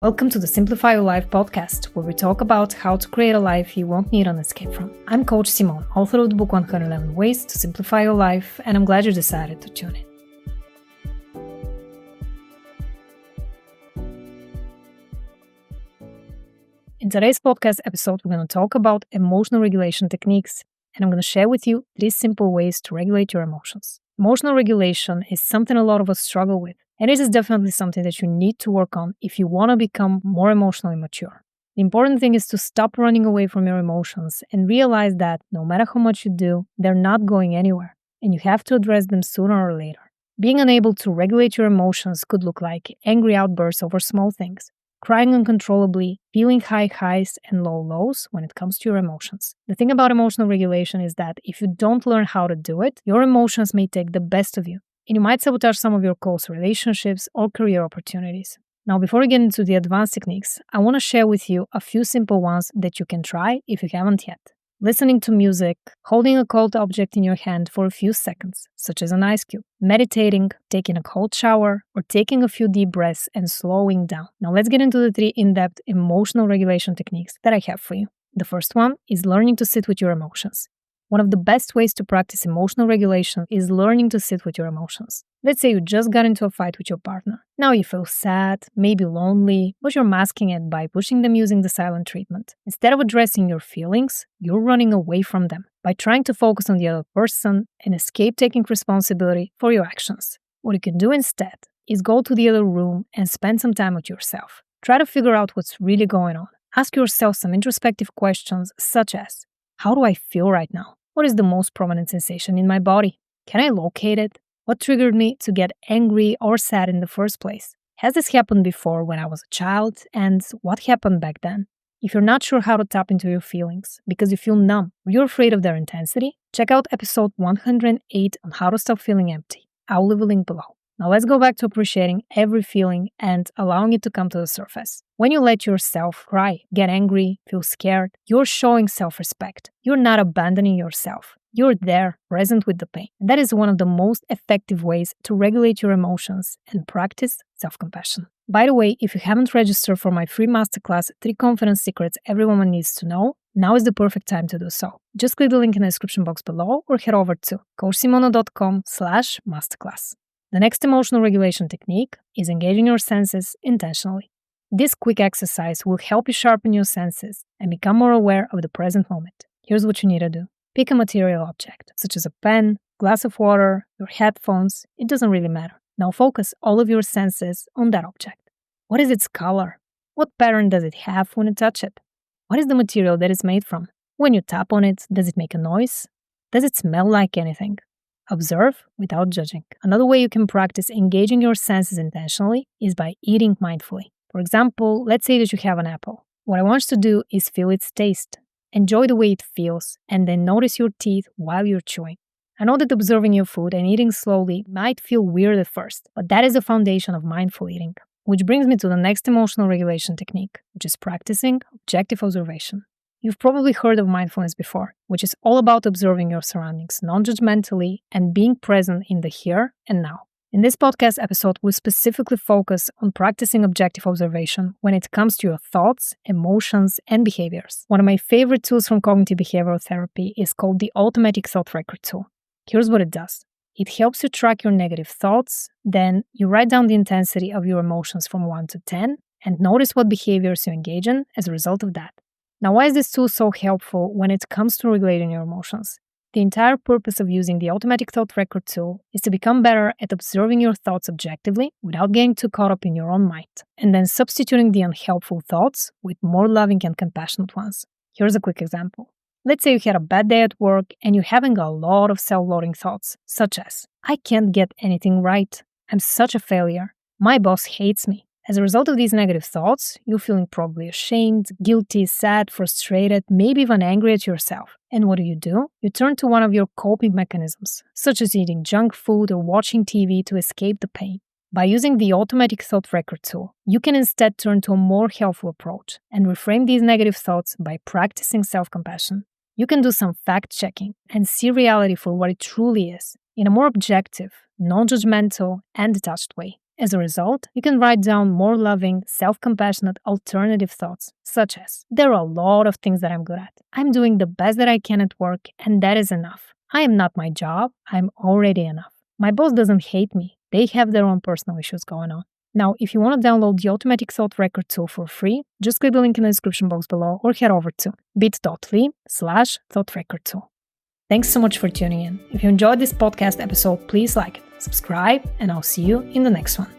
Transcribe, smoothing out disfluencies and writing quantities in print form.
Welcome to the Simplify Your Life podcast, where we talk about how to create a life you won't need an escape from. I'm Coach Simone, author of the book 111 Ways to Simplify Your Life, and I'm glad you decided to tune in. In today's podcast episode, we're going to talk about emotional regulation techniques, and I'm going to share with you 3 simple ways to regulate your emotions. Emotional regulation is something a lot of us struggle with, and it is definitely something that you need to work on if you want to become more emotionally mature. The important thing is to stop running away from your emotions and realize that no matter how much you do, they're not going anywhere, and you have to address them sooner or later. Being unable to regulate your emotions could look like angry outbursts over small things, crying uncontrollably, feeling high highs and low lows when it comes to your emotions. The thing about emotional regulation is that if you don't learn how to do it, your emotions may take the best of you, and you might sabotage some of your close relationships or career opportunities. Now, before we get into the advanced techniques, I want to share with you a few simple ones that you can try if you haven't yet. Listening to music, holding a cold object in your hand for a few seconds, such as an ice cube, meditating, taking a cold shower, or taking a few deep breaths and slowing down. Now let's get into the 3 in-depth emotional regulation techniques that I have for you. The first one is learning to sit with your emotions. One of the best ways to practice emotional regulation is learning to sit with your emotions. Let's say you just got into a fight with your partner. Now you feel sad, maybe lonely, but you're masking it by pushing them using the silent treatment. Instead of addressing your feelings, you're running away from them by trying to focus on the other person and escape taking responsibility for your actions. What you can do instead is go to the other room and spend some time with yourself. Try to figure out what's really going on. Ask yourself some introspective questions such as, how do I feel right now? What is the most prominent sensation in my body? Can I locate it? What triggered me to get angry or sad in the first place? Has this happened before when I was a child? And what happened back then? If you're not sure how to tap into your feelings because you feel numb or you're afraid of their intensity, check out episode 108 on how to stop feeling empty. I'll leave a link below. Now let's go back to appreciating every feeling and allowing it to come to the surface. When you let yourself cry, get angry, feel scared, you're showing self-respect. You're not abandoning yourself. You're there, present with the pain. And that is one of the most effective ways to regulate your emotions and practice self-compassion. By the way, if you haven't registered for my free masterclass, 3 Confidence Secrets Every Woman Needs to Know, now is the perfect time to do so. Just click the link in the description box below or head over to coachsimono.com/masterclass. The next emotional regulation technique is engaging your senses intentionally. This quick exercise will help you sharpen your senses and become more aware of the present moment. Here's what you need to do. Pick a material object, such as a pen, glass of water, your headphones. It doesn't really matter. Now focus all of your senses on that object. What is its color? What pattern does it have when you touch it? What is the material that it's made from? When you tap on it, does it make a noise? Does it smell like anything? Observe without judging. Another way you can practice engaging your senses intentionally is by eating mindfully. For example, let's say that you have an apple. What I want you to do is feel its taste. Enjoy the way it feels, and then notice your teeth while you're chewing. I know that observing your food and eating slowly might feel weird at first, but that is the foundation of mindful eating. Which brings me to the next emotional regulation technique, which is practicing objective observation. You've probably heard of mindfulness before, which is all about observing your surroundings non-judgmentally and being present in the here and now. In this podcast episode, we specifically focus on practicing objective observation when it comes to your thoughts, emotions, and behaviors. One of my favorite tools from cognitive behavioral therapy is called the Automatic Thought Record tool. Here's what it does. It helps you track your negative thoughts, then you write down the intensity of your emotions from 1 to 10 and notice what behaviors you engage in as a result of that. Now, why is this tool so helpful when it comes to regulating your emotions? The entire purpose of using the Automatic Thought Record tool is to become better at observing your thoughts objectively without getting too caught up in your own mind, and then substituting the unhelpful thoughts with more loving and compassionate ones. Here's a quick example. Let's say you had a bad day at work and you're having a lot of self-loathing thoughts, such as, I can't get anything right, I'm such a failure, my boss hates me. As a result of these negative thoughts, you're feeling probably ashamed, guilty, sad, frustrated, maybe even angry at yourself. And what do? You turn to one of your coping mechanisms, such as eating junk food or watching TV to escape the pain. By using the Automatic Thought Record tool, you can instead turn to a more helpful approach and reframe these negative thoughts by practicing self-compassion. You can do some fact-checking and see reality for what it truly is, in a more objective, non-judgmental, and detached way. As a result, you can write down more loving, self-compassionate alternative thoughts, such as, there are a lot of things that I'm good at. I'm doing the best that I can at work, and that is enough. I am not my job, I'm already enough. My boss doesn't hate me. They have their own personal issues going on. Now, if you want to download the Automatic Thought Record tool for free, just click the link in the description box below or head over to bit.ly/thoughtrecordtool. Thanks so much for tuning in. If you enjoyed this podcast episode, please like it, subscribe, and I'll see you in the next one.